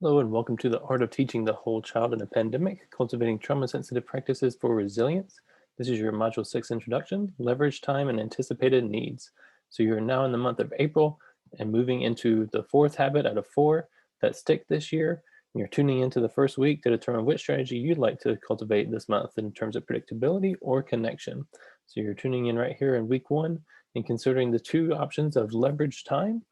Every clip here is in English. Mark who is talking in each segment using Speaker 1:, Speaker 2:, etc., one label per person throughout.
Speaker 1: Hello and welcome to the Art of Teaching the Whole Child in a Pandemic, Cultivating Trauma-Sensitive Practices for Resilience. This is your Module 6 introduction, Leverage Time and Anticipated Needs. So you're now in the month of April and moving into the fourth habit out of 4 that stick this year. And you're tuning into the first week to determine which strategy you'd like to cultivate this month in terms of predictability or connection. So you're tuning in right here in week 1 and considering the two options of leverage time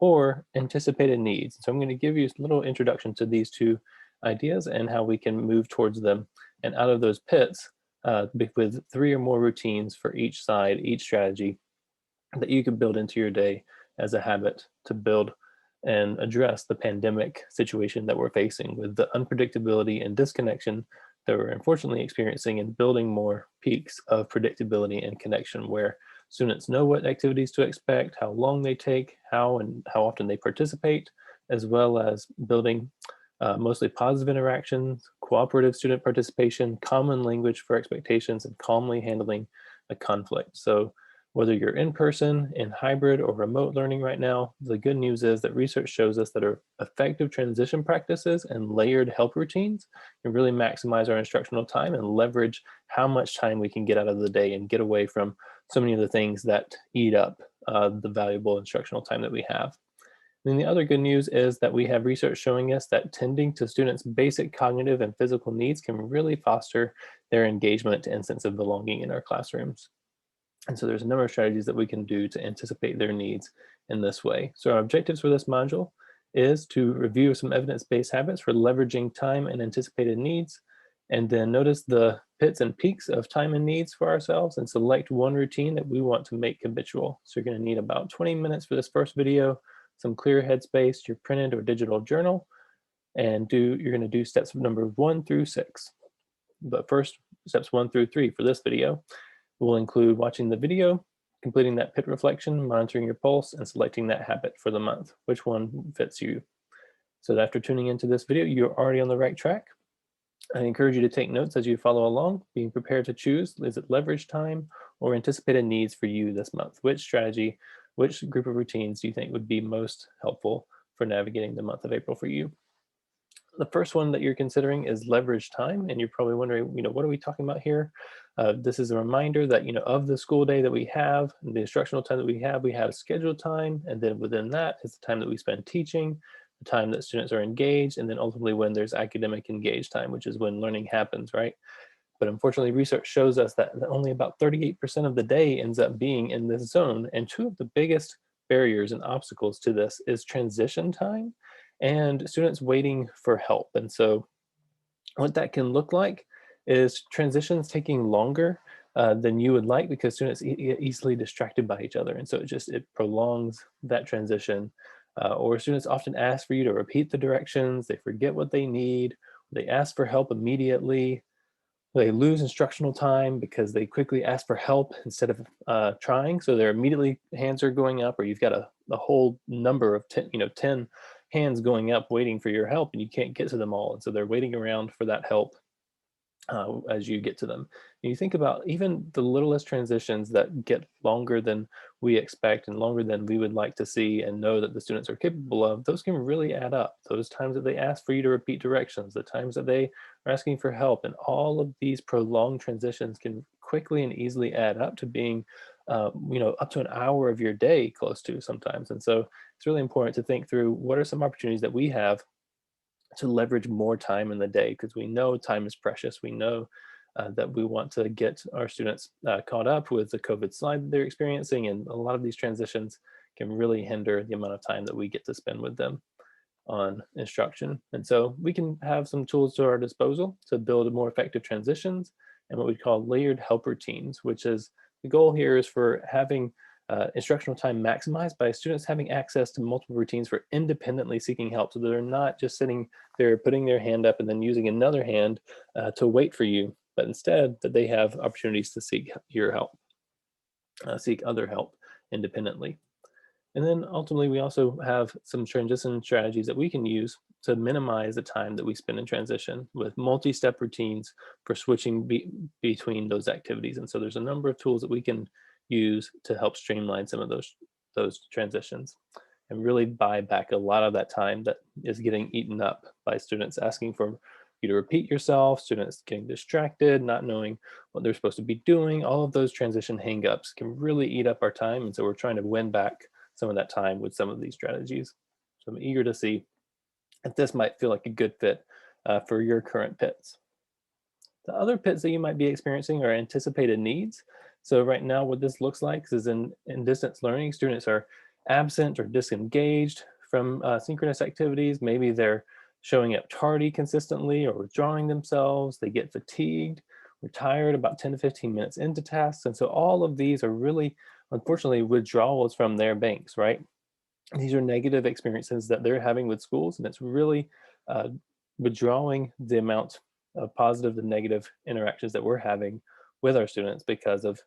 Speaker 1: or anticipated needs. So I'm going to give you a little introduction to these two ideas and how we can move towards them and out of those pits with 3 or more routines for each side, each strategy that you could build into your day as a habit to build and address the pandemic situation that we're facing with the unpredictability and disconnection that we're unfortunately experiencing and building more peaks of predictability and connection where students know what activities to expect, how long they take, how and how often they participate, as well as building mostly positive interactions, cooperative student participation, common language for expectations, and calmly handling a conflict. So whether you're in person, in hybrid, or remote learning right now, the good news is that research shows us that our effective transition practices and layered help routines can really maximize our instructional time and leverage how much time we can get out of the day and get away from so many of the things that eat up the valuable instructional time that we have. And the other good news is that we have research showing us that tending to students' basic cognitive and physical needs can really foster their engagement and sense of belonging in our classrooms. And so there's a number of strategies that we can do to anticipate their needs in this way. So our objectives for this module is to review some evidence-based habits for leveraging time and anticipated needs, and then notice the pits and peaks of time and needs for ourselves and select one routine that we want to make habitual. So you're going to need about 20 minutes for this first video, some clear headspace, your printed or digital journal, and you're going to do steps number 1 through 6. But first, steps 1 through 3 for this video will include watching the video, completing that pit reflection, monitoring your pulse, and selecting that habit for the month, which one fits you. So after tuning into this video, you're already on the right track. I encourage you to take notes as you follow along, being prepared to choose, is it leverage time or anticipated needs for you this month? Which strategy, which group of routines do you think would be most helpful for navigating the month of April for you? The first one that you're considering is leverage time, and you're probably wondering, what are we talking about here? This is a reminder that, of the school day that we have, the instructional time that we have scheduled time, and then within that is the time that we spend teaching, the time that students are engaged, and then ultimately when there's academic engaged time, which is when learning happens, right? But unfortunately, research shows us that only about 38% of the day ends up being in this zone, and two of the biggest barriers and obstacles to this is transition time and students waiting for help. And so what that can look like is transitions taking longer than you would like because students get easily distracted by each other. And so it prolongs that transition. Or students often ask for you to repeat the directions, they forget what they need, they ask for help immediately, they lose instructional time because they quickly ask for help instead of trying. So they're immediately hands are going up, or you've got a whole number of 10 hands going up waiting for your help, and you can't get to them all. And so they're waiting around for that help as you get to them. And you think about even the littlest transitions that get longer than we expect and longer than we would like to see and know that the students are capable of, those can really add up. Those times that they ask for you to repeat directions, the times that they are asking for help, and all of these prolonged transitions can quickly and easily add up to being up to an hour of your day close to sometimes. And so it's really important to think through what are some opportunities that we have to leverage more time in the day, because we know time is precious. We know that we want to get our students caught up with the COVID slide that they're experiencing, and a lot of these transitions can really hinder the amount of time that we get to spend with them on instruction. And so we can have some tools to our disposal to build more effective transitions and what we call layered help routines, which is the goal here is for having instructional time maximized by students having access to multiple routines for independently seeking help. So they're not just sitting there putting their hand up and then using another hand to wait for you, but instead that they have opportunities to seek your help, seek other help independently. And then ultimately, we also have some transition strategies that we can use to minimize the time that we spend in transition with multi-step routines for switching between those activities. And so there's a number of tools that we can use to help streamline some of those transitions. and really buy back a lot of that time that is getting eaten up by students asking for you to repeat yourself, students getting distracted, not knowing what they're supposed to be doing. All of those transition hangups can really eat up our time. And so we're trying to win back some of that time with some of these strategies. So I'm eager to see if this might feel like a good fit for your current pits. The other pits that you might be experiencing are anticipated needs. So right now, what this looks like is in distance learning, students are absent or disengaged from synchronous activities. Maybe they're showing up tardy consistently or withdrawing themselves. They get fatigued, we're tired about 10 to 15 minutes into tasks. And so all of these are really, unfortunately, withdrawals from their banks, right? These are negative experiences that they're having with schools, and it's really uh, withdrawing the amount of positive and negative interactions that we're having with our students because of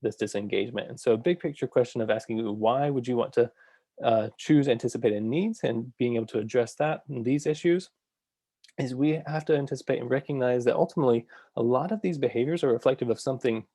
Speaker 1: this disengagement. And so, a big picture question of asking you, why would you want to choose anticipated needs and being able to address that and these issues is we have to anticipate and recognize that ultimately a lot of these behaviors are reflective of something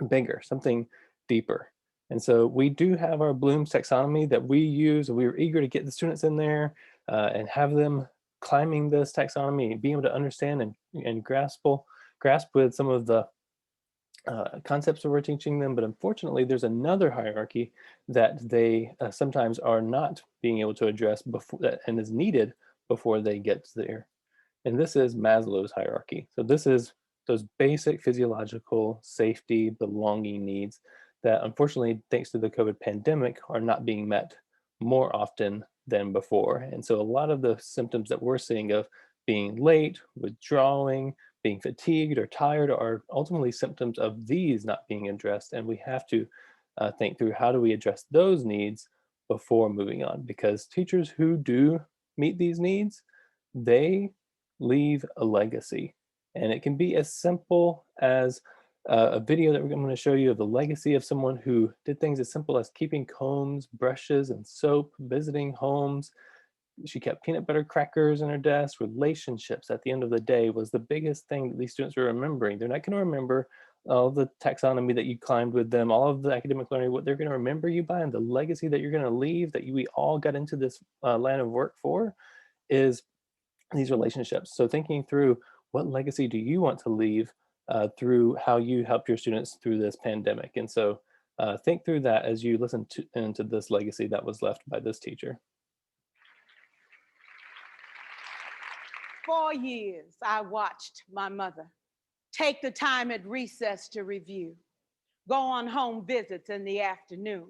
Speaker 1: bigger, something deeper. And so we do have our Bloom's taxonomy that we use. We were eager to get the students in there and have them climbing this taxonomy, being able to understand and grasp with some of the concepts that we're teaching them. But unfortunately, there's another hierarchy that they sometimes are not being able to address before and is needed before they get there. And this is Maslow's hierarchy. So this is those basic physiological safety, belonging needs that unfortunately, thanks to the COVID pandemic, are not being met more often than before. And so a lot of the symptoms that we're seeing of being late, withdrawing, being fatigued or tired are ultimately symptoms of these not being addressed. And we have to think through how do we address those needs before moving on, because teachers who do meet these needs, they leave a legacy. And it can be as simple as a video that I'm going to show you of the legacy of someone who did things as simple as keeping combs, brushes, and soap, visiting homes. She kept peanut butter crackers in her desk. Relationships at the end of the day was the biggest thing that these students were remembering. They're not going to remember all the taxonomy that you climbed with them, all of the academic learning. What they're going to remember you by and the legacy that you're going to leave, that we all got into this land of work for, is these relationships. So thinking through, what legacy do you want to leave through how you help your students through this pandemic? And so think through that as you listen into this legacy that was left by this teacher.
Speaker 2: 4 years, I watched my mother take the time at recess to review, go on home visits in the afternoon,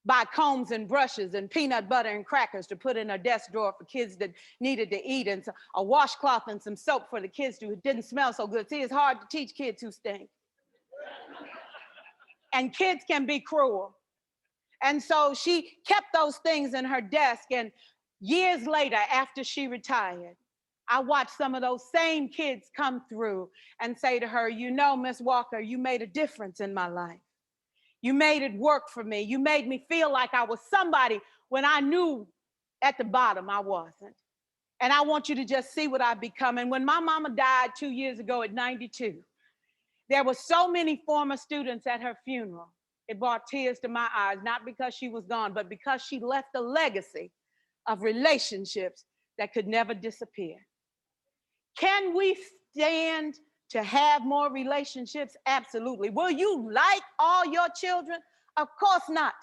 Speaker 2: buy combs and brushes and peanut butter and crackers to put in her desk drawer for kids that needed to eat, and a washcloth and some soap for the kids who didn't smell so good. See, it's hard to teach kids who stink. And kids can be cruel. And so she kept those things in her desk, and years later, after she retired, I watched some of those same kids come through and say to her, you know, Miss Walker, you made a difference in my life. You made it work for me. You made me feel like I was somebody when I knew at the bottom I wasn't. And I want you to just see what I've become. And when my mama died 2 years ago at 92, there were so many former students at her funeral. It brought tears to my eyes, not because she was gone, but because she left a legacy of relationships that could never disappear. Can we stand to have more relationships? Absolutely. Will you like all your children? Of course not.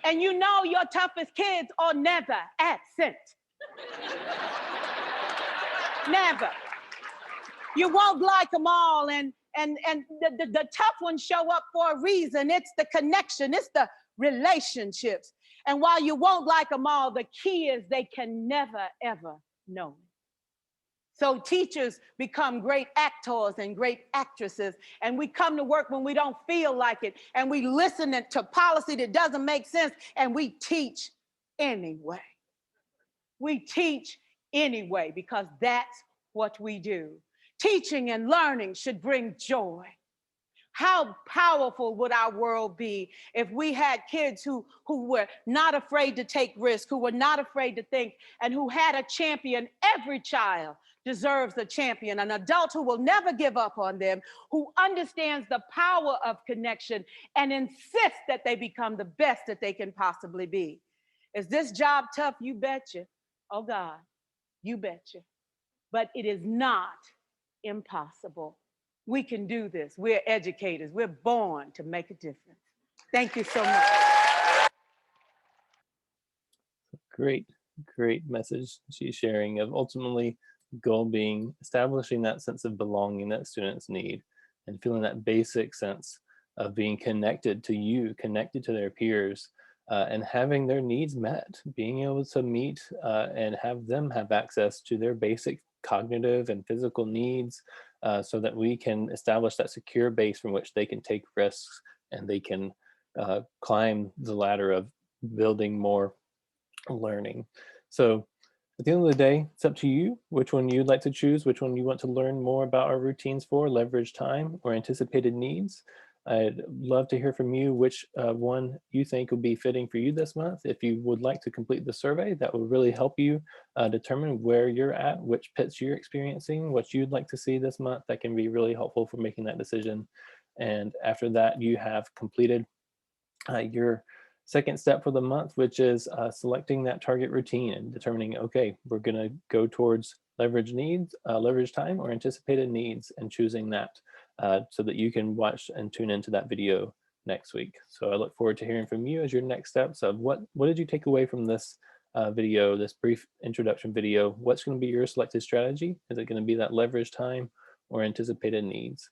Speaker 2: And you know your toughest kids are never absent. Never. You won't like them all, and the tough ones show up for a reason. It's the connection, it's the relationships. And while you won't like them all, the key is they can never, ever know. So teachers become great actors and great actresses, and we come to work when we don't feel like it, and we listen to policy that doesn't make sense, and we teach anyway. We teach anyway because that's what we do. Teaching and learning should bring joy. How powerful would our world be if we had kids who were not afraid to take risks, who were not afraid to think, and who had a champion? Every child deserves a champion, an adult who will never give up on them, who understands the power of connection and insists that they become the best that they can possibly be. Is this job tough? You betcha. Oh God, you betcha. But it is not impossible. We can do this. We're educators. We're born to make a difference. Thank you so much.
Speaker 1: Great, great message she's sharing of ultimately goal being establishing that sense of belonging that students need and feeling that basic sense of being connected to you, connected to their peers, and having their needs met, being able to meet and have them have access to their basic cognitive and physical needs so that we can establish that secure base from which they can take risks and they can climb the ladder of building more learning. So at the end of the day, it's up to you which one you'd like to choose, which one you want to learn more about our routines for, leverage time or anticipated needs. I'd love to hear from you which one you think would be fitting for you this month. If you would like to complete the survey, that would really help you determine where you're at, which pits you're experiencing, what you'd like to see this month. That can be really helpful for making that decision. And after that, you have completed your second step for the month, which is selecting that target routine and determining, okay, we're going to go towards leverage needs, leverage time or anticipated needs, and choosing that so that you can watch and tune into that video next week. So I look forward to hearing from you as your next steps of what did you take away from this video, this brief introduction video. What's going to be your selected strategy? Is it going to be that leverage time or anticipated needs?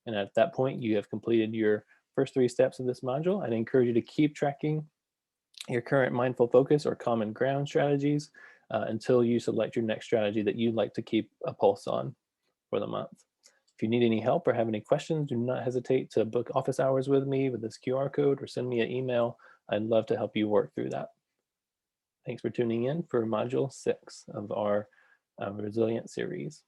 Speaker 1: And at that point, you have completed your first 3 steps of this module. I'd encourage you to keep tracking your current mindful focus or common ground strategies until you select your next strategy that you'd like to keep a pulse on for the month. If you need any help or have any questions, do not hesitate to book office hours with me with this QR code or send me an email. I'd love to help you work through that. Thanks for tuning in for Module 6 of our Resilient series.